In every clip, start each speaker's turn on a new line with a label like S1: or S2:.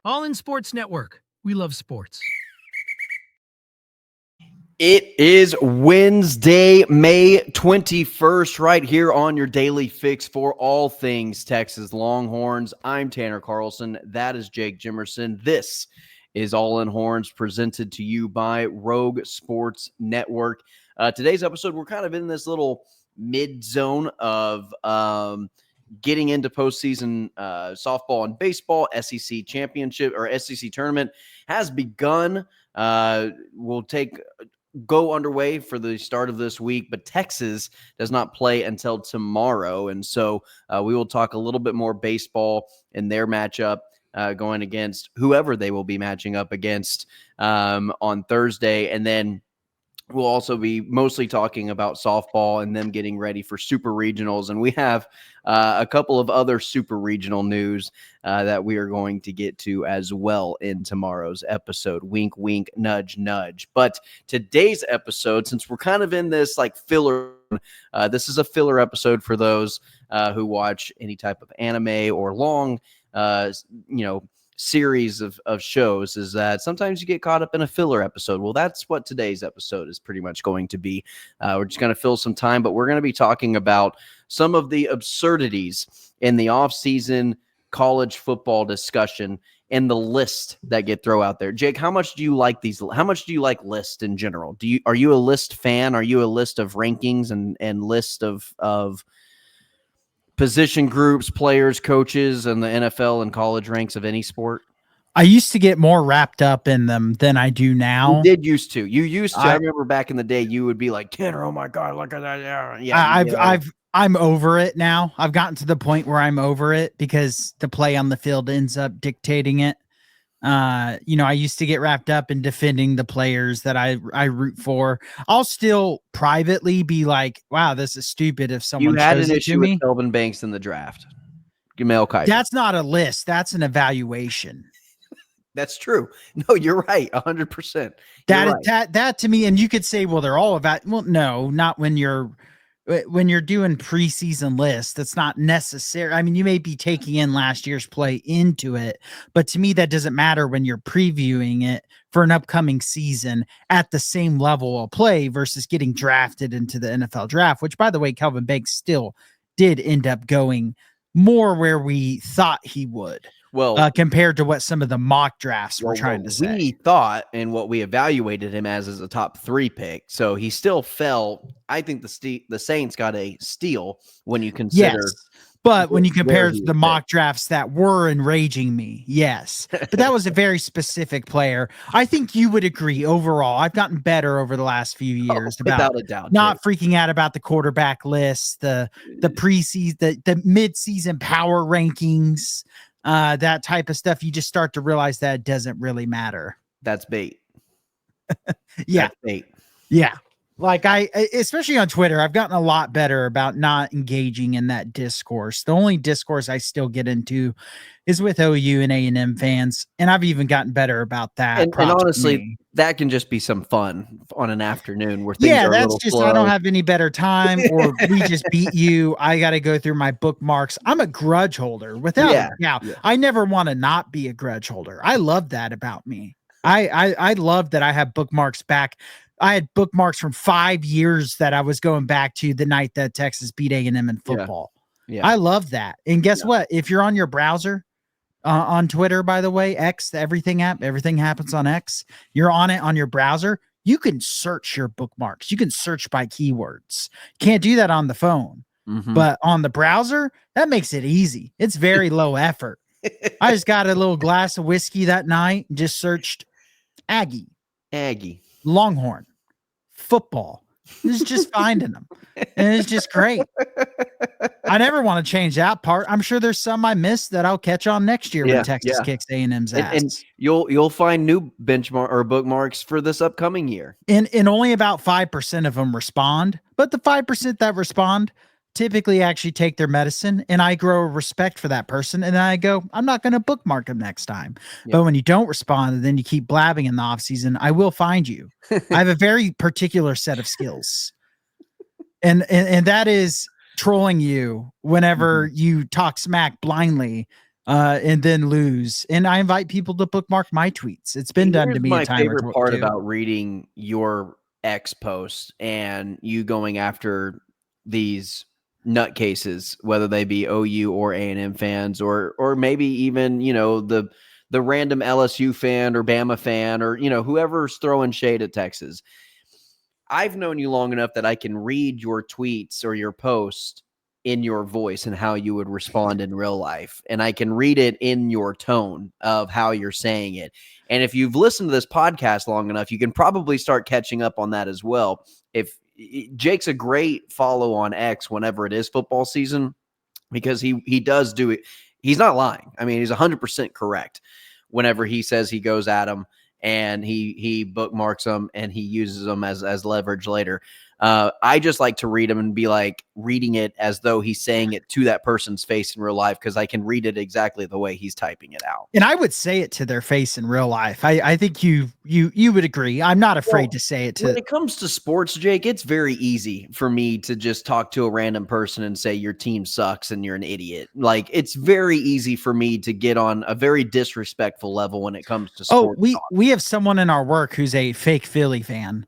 S1: All in Sports Network. We love sports.
S2: It is Wednesday, May 21st, right here on your daily fix for all things Texas Longhorns. I'm Tanner Carlson. That is Jake Jimerson. This is All in Horns, presented to you by Rogue Sports Network. Today's episode, we're kind of in this little mid-zone of getting into postseason softball and baseball. SEC championship or SEC tournament has begun. We'll go underway for the start of this week, but Texas does not play until tomorrow. And so we will talk a little bit more baseball in their matchup going against whoever they will be matching up against on Thursday. And then we'll also be mostly talking about softball and them getting ready for super regionals. And we have a couple of other super regional news that we are going to get to as well in tomorrow's episode. Wink, wink, nudge, nudge. But today's episode, since we're kind of in this like filler, this is a filler episode for those who watch any type of anime or long, series of shows, is that sometimes you get caught up in a filler episode. Well, that's what today's episode is pretty much going to be. We're just going to fill some time, but we're going to be talking about some of the absurdities in the offseason college football discussion and the list that get thrown out there. Jake, how much do you like these? How much do you like lists in general? Are you a list fan? Are you a list of rankings and list of position groups, players, coaches, and the NFL and college ranks of any sport?
S3: I used to get more wrapped up in them than I do now.
S2: You did used to. You used to. I remember back in the day, you would be like, Tanner, oh my God, look at that. Yeah.
S3: I'm over it now. I've gotten to the point where I'm over it because the play on the field ends up dictating it. I used to get wrapped up in defending the players that I root for. I'll still privately be like, wow, this is stupid if someone
S2: had
S3: shows
S2: an
S3: it
S2: issue
S3: to me.
S2: with Kelvin Banks in the draft. Mel Kiper.
S3: That's not a list. That's an evaluation.
S2: That's true. No, you're right. 100%.
S3: That to me, and you could say, well, they're all about, well, no, not when you're doing preseason lists. That's not necessary. I mean, you may be taking in last year's play into it, but to me, that doesn't matter when you're previewing it for an upcoming season at the same level of play versus getting drafted into the NFL draft, which, by the way, Kelvin Banks still did end up going more where we thought he would.
S2: Well,
S3: compared to what some of the mock drafts were trying to say.
S2: We thought, and what we evaluated him as a top 3 pick. So he still fell. I think the Saints got a steal when you consider.
S3: Yes, but when you compare the mock drafts that were enraging me, yes. But that was a very specific player. I think you would agree overall. I've gotten better over the last few years
S2: without a doubt,
S3: not freaking out about the quarterback list, the preseason, the mid-season power rankings. That type of stuff, you just start to realize that it doesn't really matter.
S2: That's bait.
S3: Yeah.
S2: That's bait.
S3: Yeah. Like especially on Twitter, I've gotten a lot better about not engaging in that discourse. The only discourse I still get into is with OU and A&M fans. And I've even gotten better about that.
S2: And honestly, that can just be some fun on an afternoon where things are a little slow.
S3: I don't have any better time, or we just beat you. I got to go through my bookmarks. I'm a grudge holder without a doubt. I never want to not be a grudge holder. I love that about me. I love that I have bookmarks back. I had bookmarks from 5 years that I was going back to the night that Texas beat A&M in football. Yeah. I love that. And guess what? If you're on your browser, on Twitter, by the way, X, the everything app, everything happens on X. You're on it on your browser. You can search your bookmarks. You can search by keywords. Can't do that on the phone, but on the browser, that makes it easy. It's very low effort. I just got a little glass of whiskey that night and just searched Aggie, Longhorn, football. It's just finding them. And it's just great. I never want to change that part. I'm sure there's some I missed that I'll catch on next year when Texas kicks A&M's ass.
S2: And you'll find new benchmark or bookmarks for this upcoming year.
S3: And only about 5% of them respond. But the 5% that respond typically actually take their medicine, and I grow a respect for that person. And then I go, I'm not going to bookmark them next time. Yep. But when you don't respond and then you keep blabbing in the off season, I will find you. I have a very particular set of skills. And that is trolling you whenever you talk smack blindly and then lose. And I invite people to bookmark my tweets. It's been done to me a time or two.
S2: My favorite part about reading your X post and you going after these nutcases, whether they be OU or A&M fans, or maybe even, the random LSU fan or Bama fan, or, whoever's throwing shade at Texas. I've known you long enough that I can read your tweets or your post in your voice and how you would respond in real life. And I can read it in your tone of how you're saying it. And if you've listened to this podcast long enough, you can probably start catching up on that as well. If Jake's a great follow on X whenever it is football season, because he does do it. He's not lying. I mean, he's 100% correct whenever he says he goes at him and he bookmarks them and he uses them as leverage later. I just like to read them and be like reading it as though he's saying it to that person's face in real life, because I can read it exactly the way he's typing it out.
S3: And I would say it to their face in real life. I think you would agree. I'm not afraid to say it to.
S2: When it comes to sports, Jake, it's very easy for me to just talk to a random person and say your team sucks and you're an idiot. Like, it's very easy for me to get on a very disrespectful level when it comes to sports.
S3: We have someone in our work who's a fake Philly fan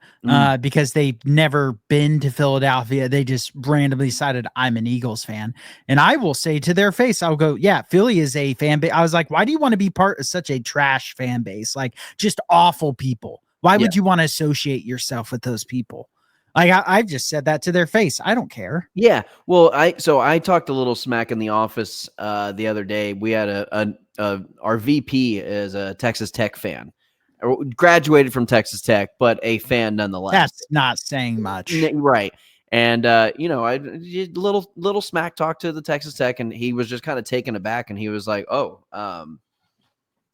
S3: because they've never been to Philadelphia. They just randomly decided I'm an Eagles fan. And I will say to their face, I'll go, yeah, Philly is a fan base. I was like, why do you want to be part of such a trash fan base? Like, just awful people. Why would you want to associate yourself with those people? Like, I've just said that to their face. I don't care.
S2: Yeah. Well, I talked a little smack in the office the other day. We had our VP is a Texas Tech fan. Graduated from Texas Tech, but a fan nonetheless.
S3: That's not saying much.
S2: Right. And, I did little smack talk to the Texas Tech, and he was just kind of taken aback, and he was like,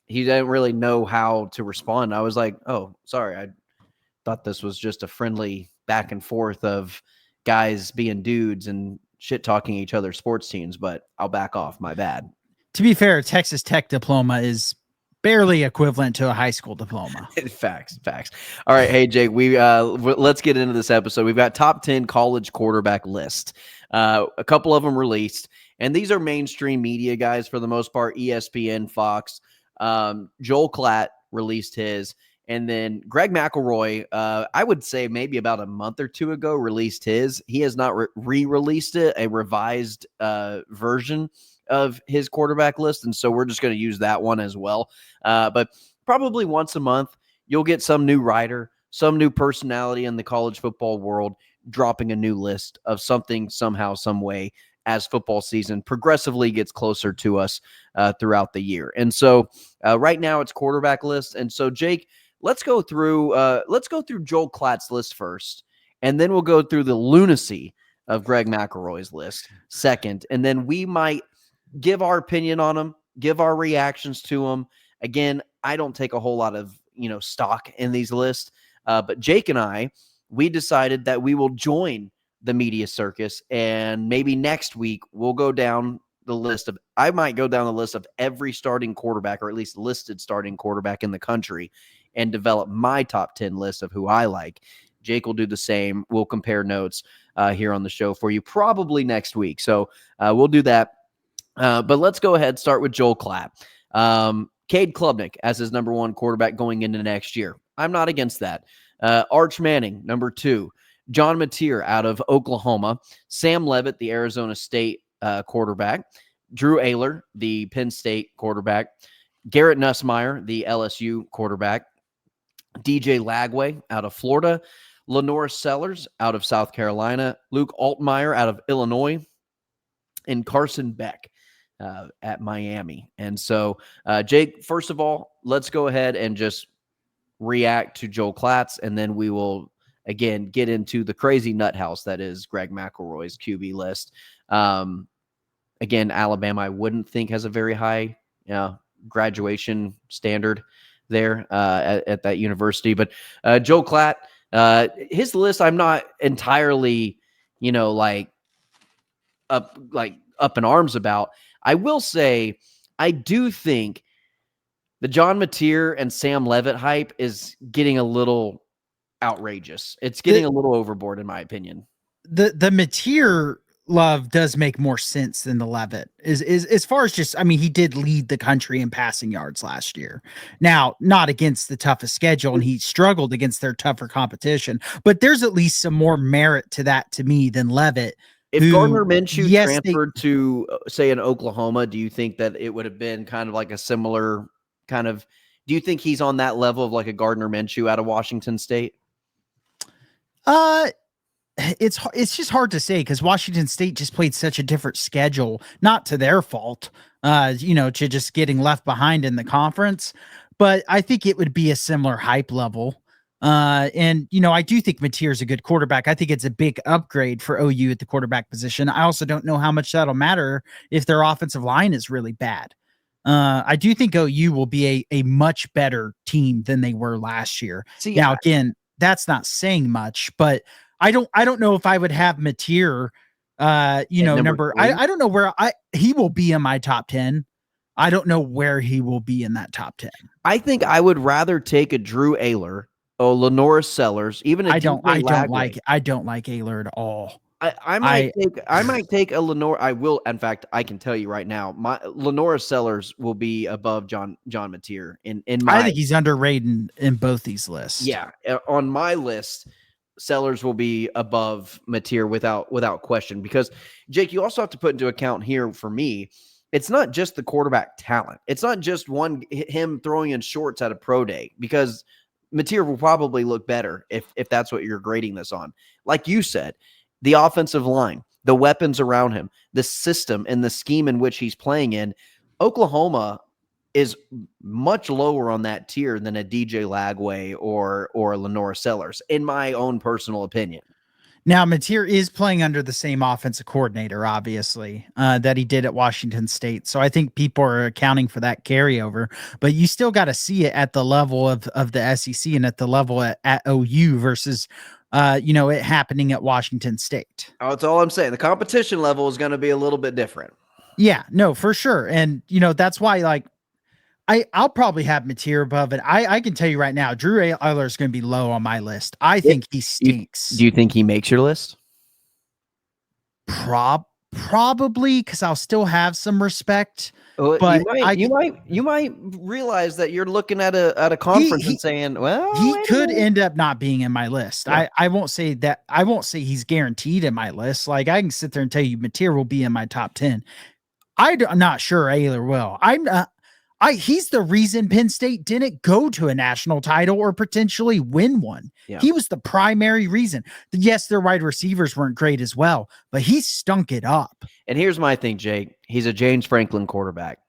S2: he didn't really know how to respond. I was like, oh, sorry. I thought this was just a friendly back and forth of guys being dudes and shit talking each other's sports teams, but I'll back off. My bad.
S3: To be fair, Texas Tech diploma is barely equivalent to a high school diploma.
S2: Facts. All right. Hey, Jake, let's get into this episode. We've got top 10 college quarterback list. A couple of them released, and these are mainstream media guys for the most part. ESPN, Fox, Joel Klatt released his, and then Greg McElroy, I would say maybe about a month or two ago, released his. He has not re-released it, a revised version of his quarterback list, and so we're just going to use that one as well. But probably once a month, you'll get some new writer, some new personality in the college football world dropping a new list of something, somehow, some way, as football season progressively gets closer to us throughout the year. And so right now it's quarterback list. And so, Jake, let's go through Joel Klatt's list first, and then we'll go through the lunacy of Greg McElroy's list second, and then we might give our opinion on them, give our reactions to them. Again, I don't take a whole lot of, stock in these lists, but Jake and I, we decided that we will join the media circus, and maybe next week we'll go down the list of, I might go down the list of every starting quarterback, or at least listed starting quarterback in the country, and develop my top 10 list of who I like. Jake will do the same. We'll compare notes here on the show for you probably next week. So we'll do that. But let's go ahead and start with Joel Klatt. Cade Klubnik as his number one quarterback going into next year. I'm not against that. Arch Manning, number 2. John Mateer out of Oklahoma. Sam Levit, the Arizona State quarterback. Drew Ayler, the Penn State quarterback. Garrett Nussmeier, the LSU quarterback. DJ Lagway out of Florida. Lenore Sellers out of South Carolina. Luke Altmaier out of Illinois. And Carson Beck at Miami. And so, Jake, first of all, let's go ahead and just react to Joel Klatt's, and then we will, again, get into the crazy nut house that is Greg McElroy's QB list. Again, Alabama, I wouldn't think has a very high graduation standard there at that university. But Joel Klatt, his list, I'm not entirely, up in arms about. I will say, I do think the John Mateer and Sam Levit hype is getting a little outrageous. It's getting a little overboard, in my opinion.
S3: The Mateer Love does make more sense than the Levit is as far as just, I mean, he did lead the country in passing yards last year. Now, not against the toughest schedule, and he struggled against their tougher competition, but there's at least some more merit to that to me than Levit.
S2: If Gardner Minshew
S3: yes,
S2: transferred to, say, in Oklahoma, do you think that it would have been kind of like a similar kind of, do you think he's on that level of like a Gardner Minshew out of Washington State?
S3: It's just hard to say because Washington State just played such a different schedule, not to their fault, to just getting left behind in the conference. But I think it would be a similar hype level. And I do think Mateer's a good quarterback. I think it's a big upgrade for OU at the quarterback position. I also don't know how much that'll matter if their offensive line is really bad. I do think OU will be a much better team than they were last year. Now, again, that's not saying much, but I don't know if I would have Mateer, number. I don't know where he will be in my top 10. I don't know where he will be in that top 10.
S2: I think I would rather take a Drew Ayler, Lenora Sellers, even
S3: I don't like Ayler at all.
S2: I might take a Lenora. I will. In fact, I can tell you right now, my Lenora Sellers will be above John Mateer in my.
S3: I think he's underrated in both these lists.
S2: Yeah, on my list, Sellers will be above Mateer without question. Because Jake, you also have to put into account here for me, it's not just the quarterback talent. It's not just him throwing in shorts at a pro day, because Mateer will probably look better if that's what you're grading this on. Like you said, the offensive line, the weapons around him, the system and the scheme in which he's playing in. Oklahoma is much lower on that tier than a DJ Lagway or Lenora Sellers, in my own personal opinion.
S3: Now, Mateer is playing under the same offensive coordinator, obviously, that he did at Washington State. So I think people are accounting for that carryover, but you still got to see it at the level of the SEC and at the level at OU versus it happening at Washington State.
S2: Oh, that's all I'm saying. The competition level is going to be a little bit different.
S3: Yeah, no, for sure. And, that's why, I'll probably have Mateer above it. I can tell you right now, Drew Ayler is going to be low on my list. I think he stinks.
S2: Do you think he makes your list?
S3: Probably, because I'll still have some respect.
S2: Well,
S3: but
S2: you might realize that you're looking at a conference and saying, well,
S3: he could end up not being in my list. Yeah. I won't say that. I won't say he's guaranteed in my list. Like, I can sit there and tell you Mateer will be in my top 10. I'm not sure Ayler will. He's the reason Penn State didn't go to a national title or potentially win one. Yeah. He was the primary reason. Yes, their wide receivers weren't great as well, but he stunk it up.
S2: And here's my thing, Jake. He's a James Franklin quarterback.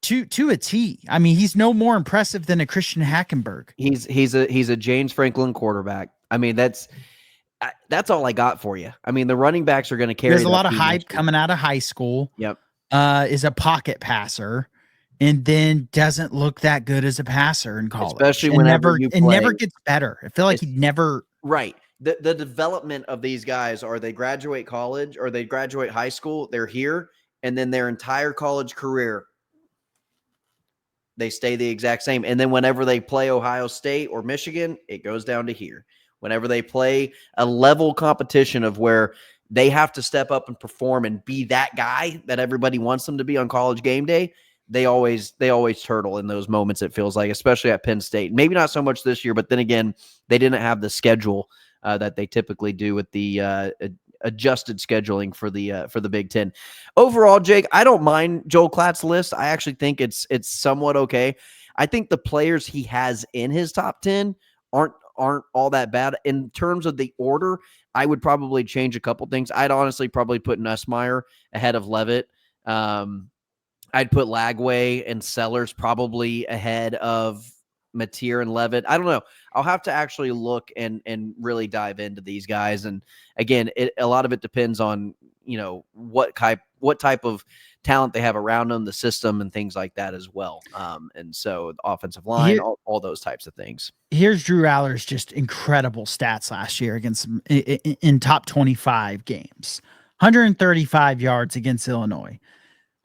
S3: To a T. I mean, he's no more impressive than a Christian Hackenberg.
S2: He's a James Franklin quarterback. I mean, that's all I got for you. I mean, the running backs are going to carry.
S3: There's a lot of hype coming out of high school.
S2: Yep.
S3: Is a pocket passer, and then doesn't look that good as a passer in college.
S2: Especially whenever you play.
S3: It never gets better. I feel like he never.
S2: Right. The development of these guys are they graduate college or they graduate high school, they're here, and then their entire college career, they stay the exact same. And then whenever they play Ohio State or Michigan, it goes down to here. Whenever they play a level competition of where they have to step up and perform and be that guy that everybody wants them to be on college game day, they always turtle in those moments, it feels like, especially at Penn State. Maybe not so much this year, but then again, they didn't have the schedule that they typically do with the adjusted scheduling for the Big Ten. Overall, Jake, I don't mind Joel Klatt's list. I actually think it's somewhat okay. I think the players he has in his top 10 aren't all that bad. In terms of the order, I would probably change a couple things. I'd honestly probably put Nussmeier ahead of Levit. I'd put Lagway and Sellers probably ahead of Mateer and Levit. I don't know. I'll have to actually look and really dive into these guys. And again, a lot of it depends on, what type of talent they have around them, the system and things like that as well. And so the offensive line, all those types of things.
S3: Here's Drew Aller's just incredible stats last year against in top 25 games, 135 yards against Illinois,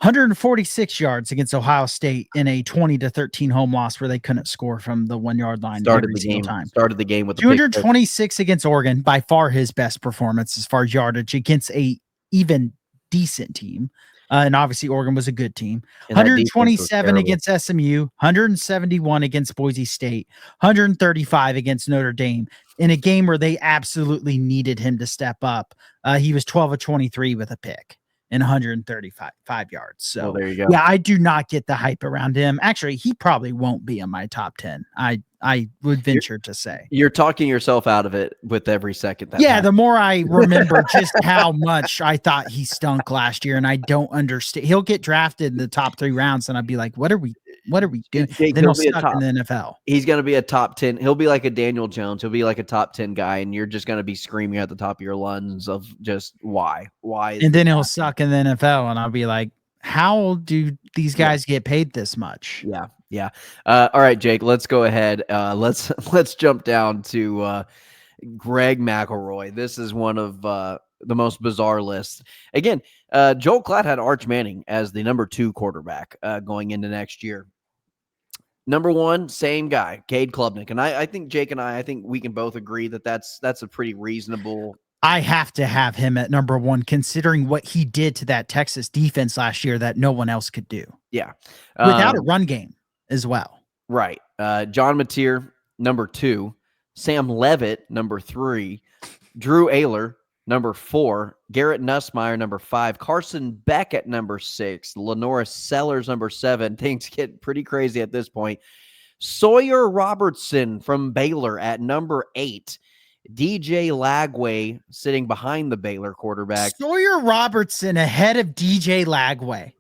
S3: 146 yards against Ohio State in a 20-13 home loss where they couldn't score from the 1 yard line
S2: Started
S3: every
S2: the
S3: single
S2: game.
S3: time.
S2: Started the game with the pick.
S3: 226 against Oregon, by far his best performance as far as yardage against a even decent team. And obviously Oregon was a good team. 127 against SMU, 171 against Boise State, 135 against Notre Dame in a game where they absolutely needed him to step up. He was 12 of 23 with a pick and 135 yards. So
S2: there you go.
S3: Yeah, I do not get the hype around him. Actually, he probably won't be in my top 10. I would venture to say.
S2: You're talking yourself out of it with every second.
S3: The more I remember just how much I thought he stunk last year, and I don't understand. He'll get drafted in the top 3 rounds, and I'd be like, what are we doing?
S2: Jake,
S3: then he'll be stuck in the NFL.
S2: He's going to be a top 10. He'll be like a Daniel Jones. He'll be like a top 10 guy, and you're just going to be screaming at the top of your lungs of just why.
S3: And then he'll suck in the NFL, and I'll be like, how do these guys get paid this much?
S2: Yeah. All right, Jake, let's go ahead. Let's jump down to Greg McElroy. This is one of the most bizarre lists. Again, Joel Klatt had Arch Manning as the number 2 quarterback going into next year. Number 1, same guy, Cade Klubnik. And I think Jake and I think we can both agree that that's a pretty reasonable.
S3: I have to have him at number 1, considering what he did to that Texas defense last year that no one else could do.
S2: Yeah.
S3: Without a run game as well.
S2: Right. John Mateer, number 2. Sam Levit, number 3. Drew Ayler, number 4. Garrett Nussmeier, number 5. Carson Beck at number 6. Lenora Sellers, number 7. Things get pretty crazy at this point. Sawyer Robertson from Baylor at number 8. DJ Lagway sitting behind the Baylor quarterback.
S3: Sawyer Robertson ahead of DJ Lagway.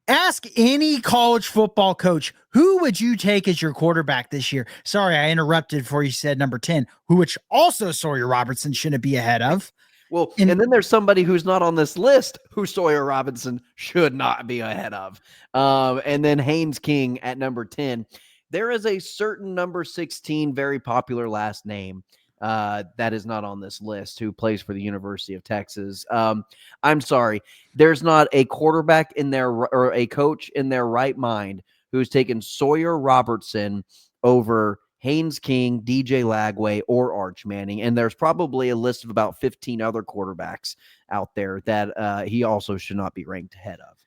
S3: Ask any college football coach, who would you take as your quarterback this year? Sorry, I interrupted before you said number 10, which also Sawyer Robertson shouldn't be ahead of.
S2: Well, and then there's somebody who's not on this list who Sawyer Robertson should not be ahead of. And then Haynes King at number 10. There is a certain number 16, very popular last name that is not on this list, who plays for the University of Texas. I'm sorry. There's not a quarterback in there or a coach in their right mind who's taken Sawyer Robertson over Haynes King, DJ Lagway, or Arch Manning. And there's probably a list of about 15 other quarterbacks out there that he also should not be ranked ahead of.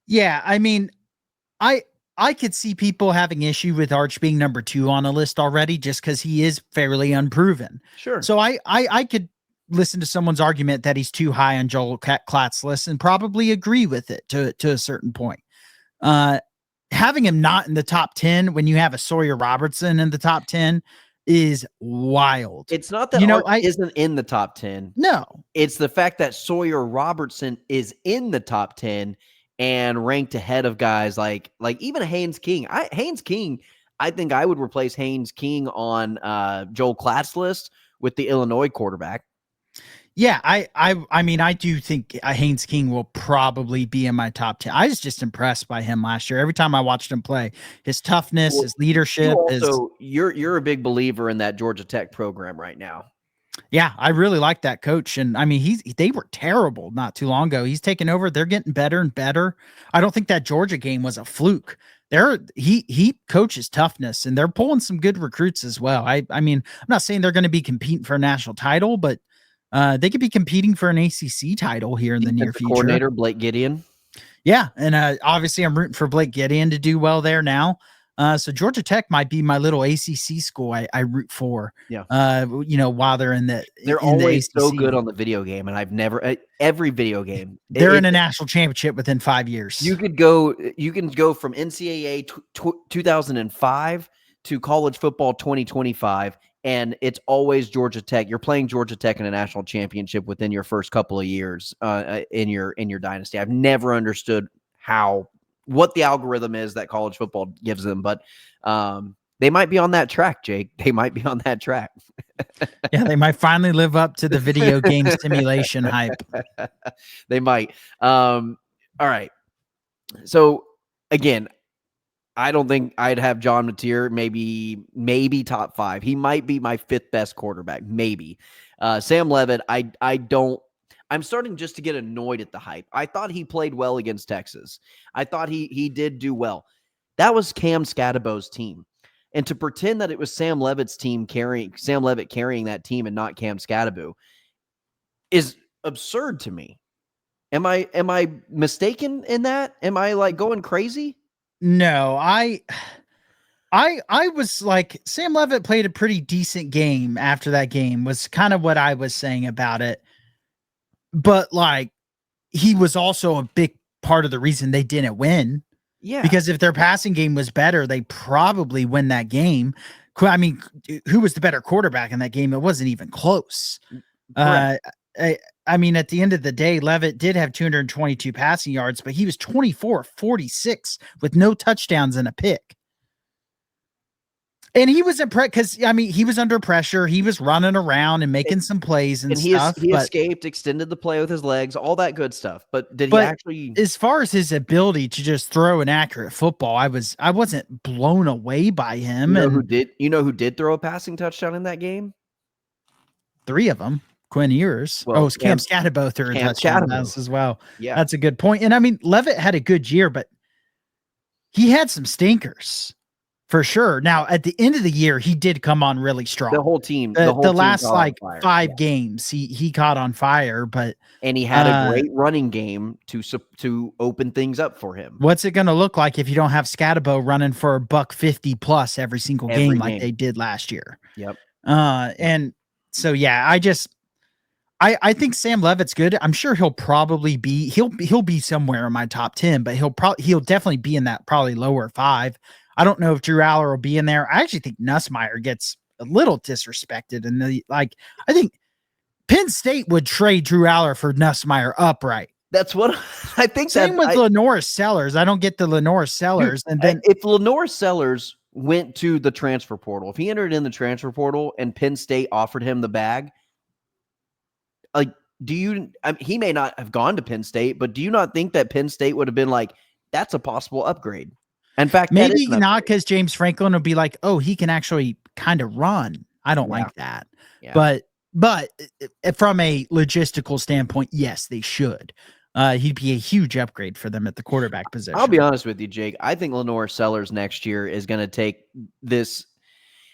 S3: Yeah, I mean, I could see people having issue with Arch being number 2 on a list already just because he is fairly unproven.
S2: Sure.
S3: So I could listen to someone's argument that he's too high on Joel Klatt's list and probably agree with it to a certain point. Having him not in the top 10 when you have a Sawyer Robertson in the top 10 is wild.
S2: It's not that Arch isn't in the top 10.
S3: No. It's
S2: the fact that Sawyer Robertson is in the top 10 and ranked ahead of guys like even Haynes King. Haynes King, I think I would replace Haynes King on Joel Klatt's list with the Illinois quarterback.
S3: Yeah, I mean, I do think Haynes King will probably be in my top 10. I was just impressed by him last year. Every time I watched him play, his toughness, his leadership.
S2: You're a big believer in that Georgia Tech program right now.
S3: Yeah, I really like that coach. And I mean, they were terrible not too long ago. He's taken over. They're getting better and better. I don't think that Georgia game was a fluke. He coaches toughness, and they're pulling some good recruits as well. I mean, I'm not saying they're going to be competing for a national title, but they could be competing for an ACC title here in the near future.
S2: Coordinator Blake Gideon.
S3: Yeah, and obviously I'm rooting for Blake Gideon to do well there now. So Georgia Tech might be my little ACC school I root for.
S2: Yeah.
S3: While they're in the,
S2: they're always so good on the video game, and I've never every video game
S3: they're in a national championship within 5 years.
S2: You can go from NCAA 2005 to college football 2025, and it's always Georgia Tech. You're playing Georgia Tech in a national championship within your first couple of years in your dynasty. I've never understood what the algorithm is that college football gives them, but they might be on that track, Jake. They might be on that track.
S3: Yeah, they might finally live up to the video game simulation hype.
S2: They might. All right. So again, I don't think I'd have John Mateer maybe top 5. He might be my 5th best quarterback, maybe. Sam Levit, I'm starting just to get annoyed at the hype. I thought he played well against Texas. I thought he did do well. That was Cam Scatterbo's team. And to pretend that it was Sam Levitt carrying that team and not Cam Scatterbo is absurd to me. Am I mistaken in that? Am I like going crazy?
S3: No, I was like, Sam Levitt played a pretty decent game after that game, was kind of what I was saying about it. But like, he was also a big part of the reason they didn't win.
S2: Yeah.
S3: Because if their passing game was better, they probably win that game. I mean, who was the better quarterback in that game? It wasn't even close. I mean, at the end of the day, Levit did have 222 passing yards, but he was 24-46 with no touchdowns and a pick. And he was impressed because, I mean, he was under pressure. He was running around and making some plays and stuff.
S2: He escaped, extended the play with his legs, all that good stuff. But did he actually?
S3: As far as his ability to just throw an accurate football, I wasn't blown away by him.
S2: Who did? You know who did throw a passing touchdown in that game?
S3: 3 of them. Quinn Ewers.
S2: Well,
S3: Cam Scatterbo threw a touchdown as well.
S2: Yeah,
S3: that's a good point. And I mean, Levit had a good year, but he had some stinkers. For sure. Now, at the end of the year, he did come on really strong.
S2: The whole team.
S3: The last like 5 games, he caught on fire.
S2: And he had a great running game to open things up for him.
S3: What's it going to look like if you don't have Scatterbo running for $150 plus every single game like they did last year?
S2: Yep.
S3: And so yeah, I think Sam Levitt's good. I'm sure he'll probably be he'll be somewhere in my top 10, but he'll definitely be in that probably lower 5. I don't know if Drew Aller will be in there. I actually think Nussmeier gets a little disrespected. And I think Penn State would trade Drew Aller for Nussmeier upright.
S2: That's what I think.
S3: Same with Lenore Sellers. I don't get the Lenore Sellers.
S2: And then if Lenore Sellers went to the transfer portal, if he entered in the transfer portal and Penn State offered him the bag, like, he may not have gone to Penn State, but do you not think that Penn State would have been like, that's a possible upgrade? In fact,
S3: maybe not, because James Franklin would be like, oh, he can actually kind of run. I don't like that. Yeah. But from a logistical standpoint, yes, they should. He'd be a huge upgrade for them at the quarterback position.
S2: I'll be honest with you, Jake. I think Lenore Sellers next year is going to take this.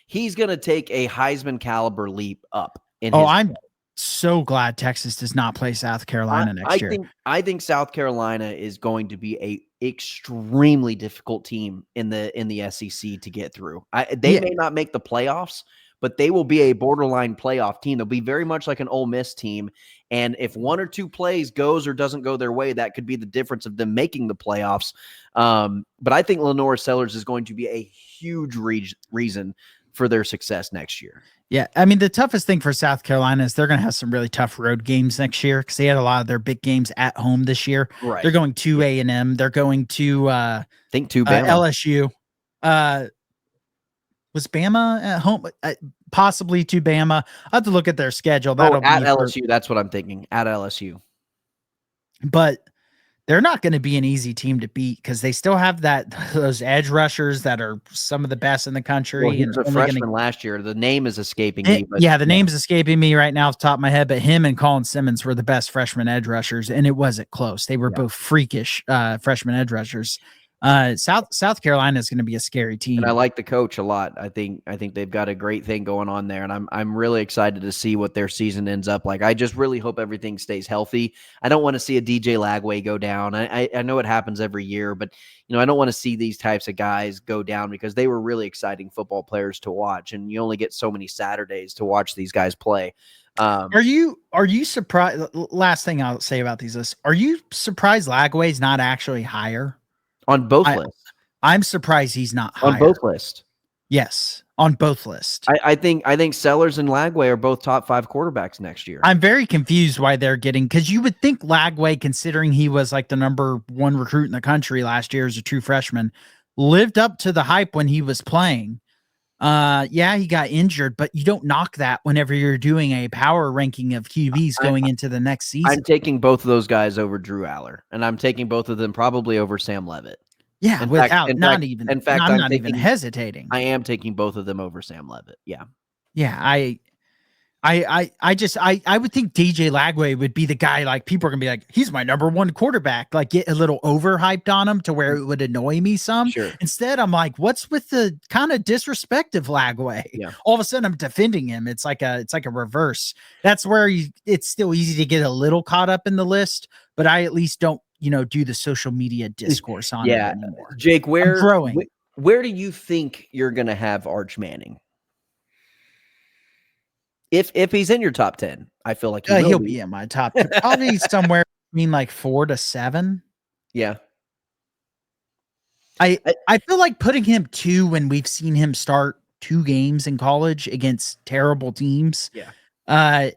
S2: He's going to take a Heisman caliber leap up.
S3: I'm so glad Texas does not play South Carolina next year.
S2: I think South Carolina is going to be a extremely difficult team in the SEC to get through. They may not make the playoffs, but they will be a borderline playoff team. They'll be very much like an Ole Miss team. And if 1 or 2 plays goes or doesn't go their way, that could be the difference of them making the playoffs. But I think Lenore Sellers is going to be a huge reason for their success next year.
S3: Yeah, I mean, the toughest thing for South Carolina is they're going to have some really tough road games next year because they had a lot of their big games at home this year.
S2: Right.
S3: They're going to A&M. They're going to LSU. Was Bama at home? Possibly to Bama. I'll have to look at their schedule.
S2: At LSU. That's what I'm thinking. At LSU.
S3: But they're not going to be an easy team to beat because they still have those edge rushers that are some of the best in the country.
S2: Well, he was a freshman last year. The name is escaping me. But
S3: the name's escaping me right now off the top of my head. But him and Colin Simmons were the best freshman edge rushers, and it wasn't close. They were both freakish freshman edge rushers. South Carolina is going to be a scary team.
S2: And I like the coach a lot. I think they've got a great thing going on there, and I'm really excited to see what their season ends up like. I just really hope everything stays healthy. I don't want to see a DJ Lagway go down. I know it happens every year, but I don't want to see these types of guys go down because they were really exciting football players to watch, and you only get so many Saturdays to watch these guys play.
S3: Are you surprised? Last thing I'll say about these lists: are you surprised Lagway's not actually higher?
S2: On both lists.
S3: I'm surprised he's not higher.
S2: On both lists.
S3: Yes, on both lists.
S2: I think Sellers and Lagway are both top 5 quarterbacks next year.
S3: I'm very confused why they're getting, because you would think Lagway, considering he was like the number 1 recruit in the country last year as a true freshman, lived up to the hype when he was playing. He got injured, but you don't knock that whenever you're doing a power ranking of QBs going into the next season.
S2: I'm taking both of those guys over Drew Aller, and I'm taking both of them probably over Sam Levitt.
S3: Yeah, I'm not even hesitating.
S2: I am taking both of them over Sam Levitt. Yeah.
S3: Yeah, I would think DJ Lagway would be the guy, like people are gonna be like, he's my number one quarterback, like get a little overhyped on him to where it would annoy me some.
S2: Sure.
S3: Instead, I'm like, what's with the kind of disrespect of Lagway?
S2: Yeah.
S3: All of a sudden I'm defending him. It's like a reverse. That's where it's still easy to get a little caught up in the list, but I at least don't, do the social media discourse on it anymore.
S2: Jake, where do you think you're gonna have Arch Manning? If he's in your top 10, I feel like
S3: he'll be in my top 10. Probably somewhere between like 4 to 7.
S2: Yeah.
S3: I feel like putting him 2 when we've seen him start 2 games in college against terrible teams.
S2: Yeah.
S3: I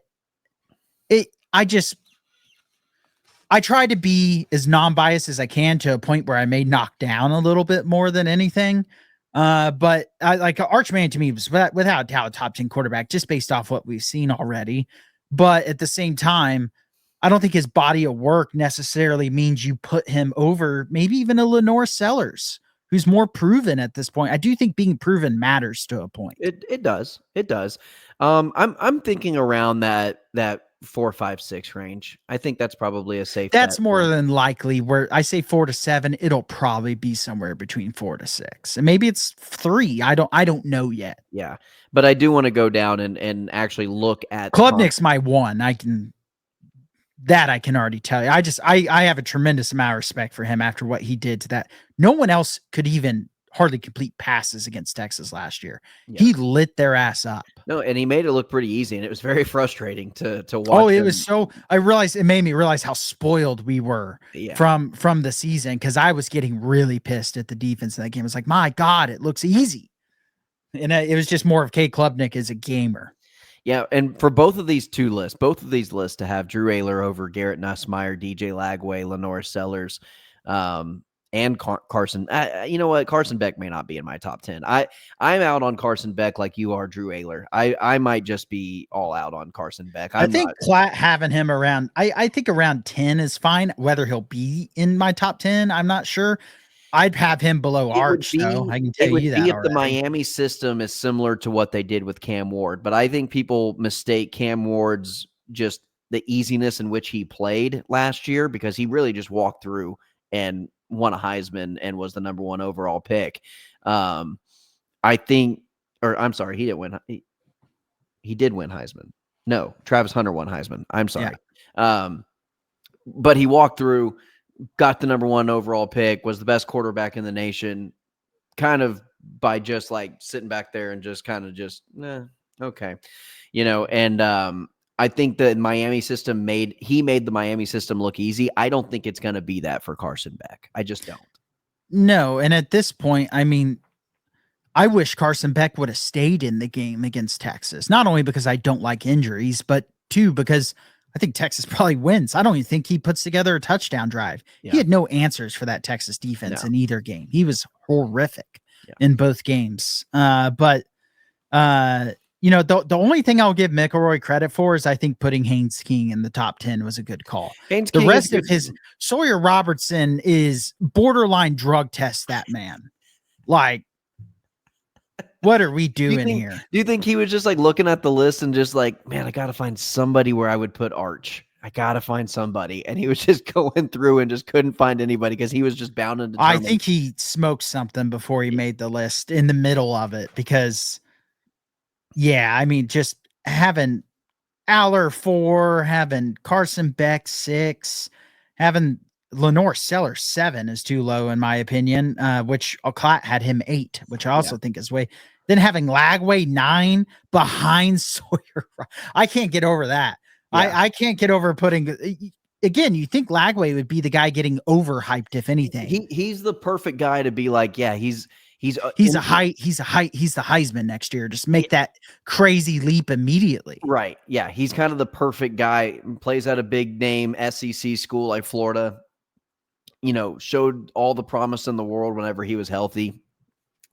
S3: try to be as non-biased as I can to a point where I may knock down a little bit more than anything. But I like Arch Manning to me was without doubt a top 10 quarterback just based off what we've seen already. But at the same time, I don't think his body of work necessarily means you put him over maybe even a Lenore Sellers, who's more proven at this point. I do think being proven matters to a point.
S2: It does. It does. I'm thinking around that 4, 5, 6 range. I think that's probably a safe.
S3: That's more than likely. Where I say 4 to 7, it'll probably be somewhere between 4 to 6, and maybe it's 3. I don't know yet.
S2: Yeah, but I do want to go down and actually look at
S3: Klubnik's my 1. I can already tell you. I have a tremendous amount of respect for him after what he did to that. No one else could even hardly complete passes against Texas last year. Yeah. He lit their ass up.
S2: No, and he made it look pretty easy, and it was very frustrating to watch.
S3: Oh, it was so. I realized it made me realize how spoiled we were from the season, because I was getting really pissed at the defense in that game. It's like, my God, it looks easy, and it was just more of K. Klubnik as a gamer.
S2: Yeah, and for both of these lists to have Drew Ayler over Garrett Nussmeier, DJ Lagway, Lenore Sellers, and Carson. You know what? Carson Beck may not be in my top 10. I'm out on Carson Beck like you are Drew Ayler. I might just be all out on Carson Beck.
S3: I think having him around, I think around 10 is fine. Whether he'll be in my top 10, I'm not sure. I'd have him below Arch, though. I can tell you that.
S2: If the Miami system is similar to what they did with Cam Ward, but I think people mistake Cam Ward's just the easiness in which he played last year, because he really just walked through and won a Heisman and was the number 1 overall pick. I think, or I'm sorry, he didn't win. He did win Heisman. No, Travis Hunter won Heisman. I'm sorry. Yeah. But he walked through, got the number 1 overall pick, was the best quarterback in the nation, kind of by just like sitting back there and just kind of just, okay. And I think the Miami system made the Miami system look easy. I don't think it's going to be that for Carson Beck. I just don't.
S3: No. And at this point, I mean, I wish Carson Beck would have stayed in the game against Texas, not only because I don't like injuries, but 2, because I think Texas probably wins. I don't even think he puts together a touchdown drive. Yeah. He had no answers for that Texas defense in either game. He was horrific in both games. But the only thing I'll give McElroy credit for is I think putting Haynes King in the top 10 was a good call. The rest of his Sawyer Robertson is borderline drug test that man. Like, what are we doing here?
S2: Do you think he was just like looking at the list and just like, man, I got to find somebody where I would put Arch. I got to find somebody. And he was just going through and just couldn't find anybody because he was just bound and determined.
S3: I think he smoked something before he made the list in the middle of it because, I mean, just having Aller 4, having Carson Beck 6, having Lenore Sellers 7 is too low in my opinion, which Clatt had him 8, which I also think is way. Then having Lagway 9 behind Sawyer. I can't get over that. Yeah. I can't get over putting again. You think Lagway would be the guy getting overhyped, if anything.
S2: He's the perfect guy to be like, he's the
S3: Heisman next year. Just make that crazy leap immediately.
S2: Right. Yeah. He's kind of the perfect guy. Plays at a big name SEC school like Florida. Showed all the promise in the world whenever he was healthy.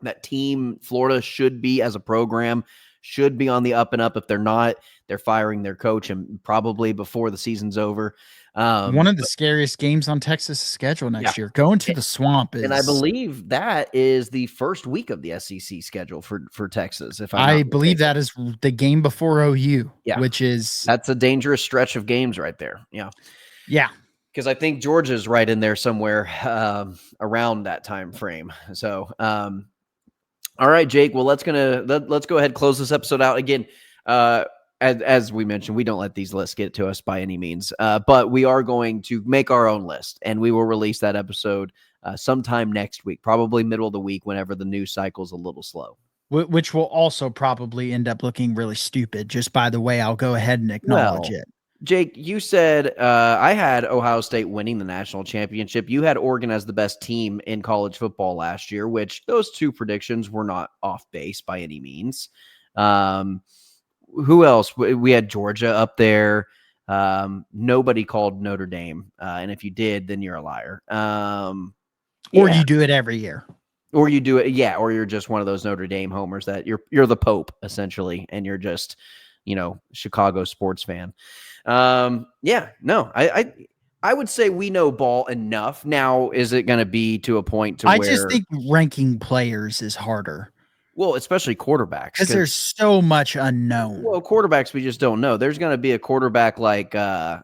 S2: That team, Florida, should be, as a program, should be on the up and up. If they're not, they're firing their coach and probably before the season's over.
S3: One of the scariest games on Texas' schedule next year. Going to the Swamp is,
S2: and I believe that is the first week of the SEC schedule for Texas. If
S3: I believe that is the game before OU, which is
S2: that's a dangerous stretch of games right there. Yeah. Because I think Georgia's right in there somewhere around that time frame. So, all right, Jake. Well, let's go ahead and close this episode out again. As we mentioned, we don't let these lists get to us by any means, but we are going to make our own list, and we will release that episode sometime next week, probably middle of the week, whenever the news cycle is a little slow.
S3: Which will also probably end up looking really stupid. Just by the way, I'll go ahead and acknowledge it.
S2: Jake, you said I had Ohio State winning the national championship. You had Oregon as the best team in college football last year, which those two predictions were not off base by any means. Who else? We had Georgia up there. Nobody called Notre Dame. And if you did, then you're a liar.
S3: Or you do it every year.
S2: Or you do it. Yeah. Or you're just one of those Notre Dame homers that you're the Pope essentially. And you're just, Chicago sports fan. I would say we know ball enough. Now, is it going to be to a point to where
S3: I just think ranking players is harder?
S2: Well, especially quarterbacks.
S3: Because there's so much unknown.
S2: Well, quarterbacks, we just don't know. There's going to be a quarterback like Kirk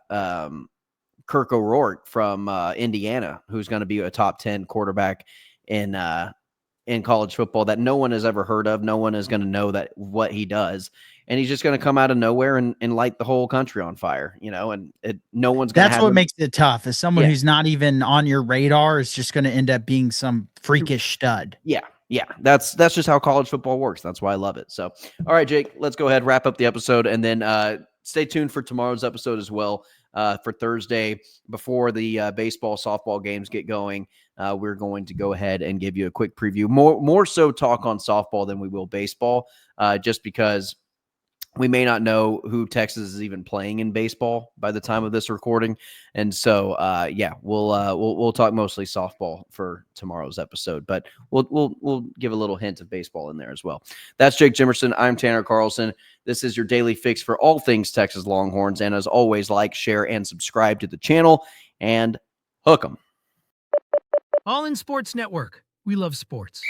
S2: O'Rourke from Indiana, who's going to be a top 10 quarterback in college football that no one has ever heard of. No one is going to know what he does. And he's just going to come out of nowhere and light the whole country on fire, and no one's going to
S3: That's what makes it tough. Is someone who's not even on your radar is just going to end up being some freakish stud.
S2: Yeah. That's just how college football works. That's why I love it. So, all right, Jake, let's go ahead, wrap up the episode, and then stay tuned for tomorrow's episode as well. For Thursday, before the baseball, softball games get going, we're going to go ahead and give you a quick preview. More so talk on softball than we will baseball, just because we may not know who Texas is even playing in baseball by the time of this recording. And so, we'll talk mostly softball for tomorrow's episode, but we'll give a little hint of baseball in there as well. That's Jake Jimerson. I'm Tanner Carlson. This is your daily fix for all things Texas Longhorns. And as always, like, share, and subscribe to the channel and hook 'em.
S1: All in Sports Network. We love sports.